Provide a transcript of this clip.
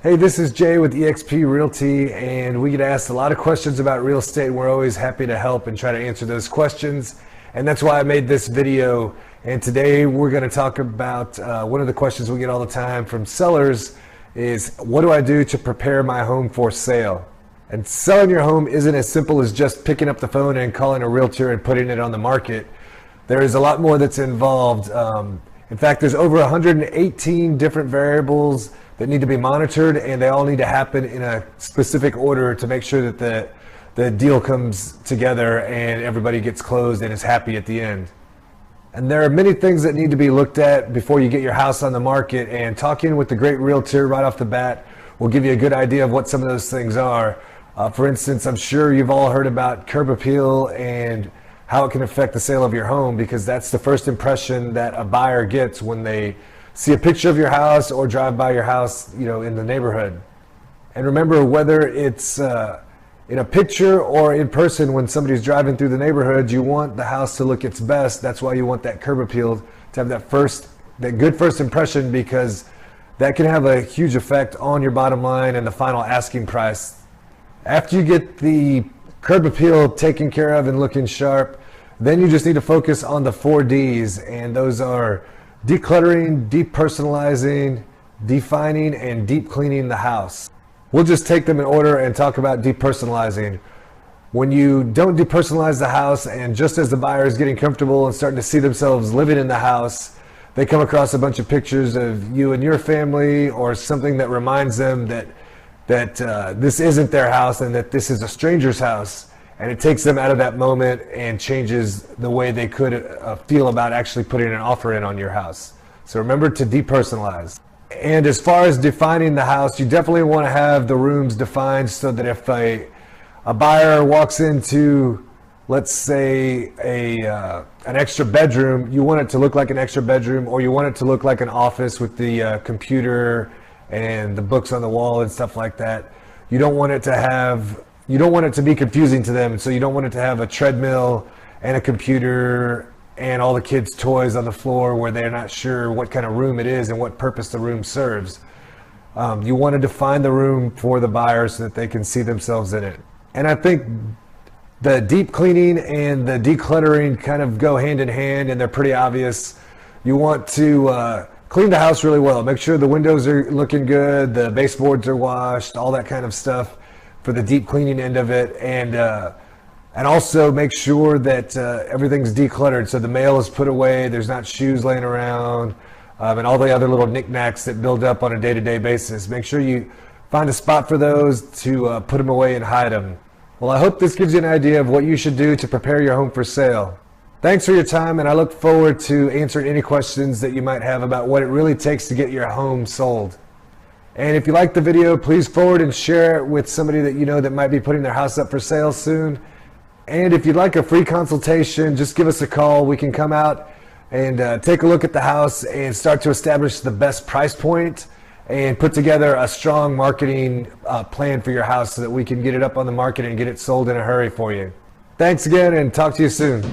Hey, this is Jay with eXp Realty, and we get asked a lot of questions about real estate, and we're always happy to help and try to answer those questions. And that's why I made this video. And today we're going to talk about one of the questions we get all the time from sellers is, what do I do to prepare my home for sale? And selling your home isn't as simple as just picking up the phone and calling a realtor and putting it on the market. There is a lot more that's involved. In fact, there's over 118 different variables that need to be monitored, and they all need to happen in a specific order to make sure that the deal comes together and everybody gets closed and is happy at the end. And there are many things that need to be looked at before you get your house on the market, and talking with the great realtor right off the bat will give you a good idea of what some of those things are. For instance, I'm sure you've all heard about curb appeal and how it can affect the sale of your home, because that's the first impression that a buyer gets when they see a picture of your house or drive by your house, in the neighborhood. And remember, whether it's in a picture or in person, when somebody's driving through the neighborhood, you want the house to look its best. That's why you want that curb appeal to have that good first impression, because that can have a huge effect on your bottom line and the final asking price. After you get the curb appeal taken care of and looking sharp, then you just need to focus on the 4 Ds, and those are decluttering, depersonalizing, defining, and deep cleaning the house. We'll just take them in order and talk about depersonalizing. When you don't depersonalize the house, and just as the buyer is getting comfortable and starting to see themselves living in the house, they come across a bunch of pictures of you and your family, or something that reminds them that this isn't their house and that this is a stranger's house. And it takes them out of that moment and changes the way they could feel about actually putting an offer in on your house. So remember to depersonalize. And as far as defining the house, you definitely want to have the rooms defined so that if a buyer walks into, let's say, an extra bedroom, you want it to look like an extra bedroom, or you want it to look like an office with the computer and the books on the wall and stuff like that. You don't want it to be confusing to them, so you don't want it to have a treadmill and a computer and all the kids' toys on the floor where they're not sure what kind of room it is and what purpose the room serves. You want to define the room for the buyer so that they can see themselves in it. And I think the deep cleaning and the decluttering kind of go hand in hand, and they're pretty obvious. You want to clean the house really well. Make sure the windows are looking good, the baseboards are washed, all that kind of stuff for the deep cleaning end of it, and also make sure that everything's decluttered, so the mail is put away, there's not shoes laying around, and all the other little knickknacks that build up on a day-to-day basis. Make sure you find a spot for those to put them away and hide them. Well, I hope this gives you an idea of what you should do to prepare your home for sale. Thanks for your time, and I look forward to answering any questions that you might have about what it really takes to get your home sold. And if you like the video, please forward and share it with somebody that you know that might be putting their house up for sale soon. And if you'd like a free consultation, just give us a call. We can come out and take a look at the house and start to establish the best price point and put together a strong marketing plan for your house so that we can get it up on the market and get it sold in a hurry for you. Thanks again, and talk to you soon.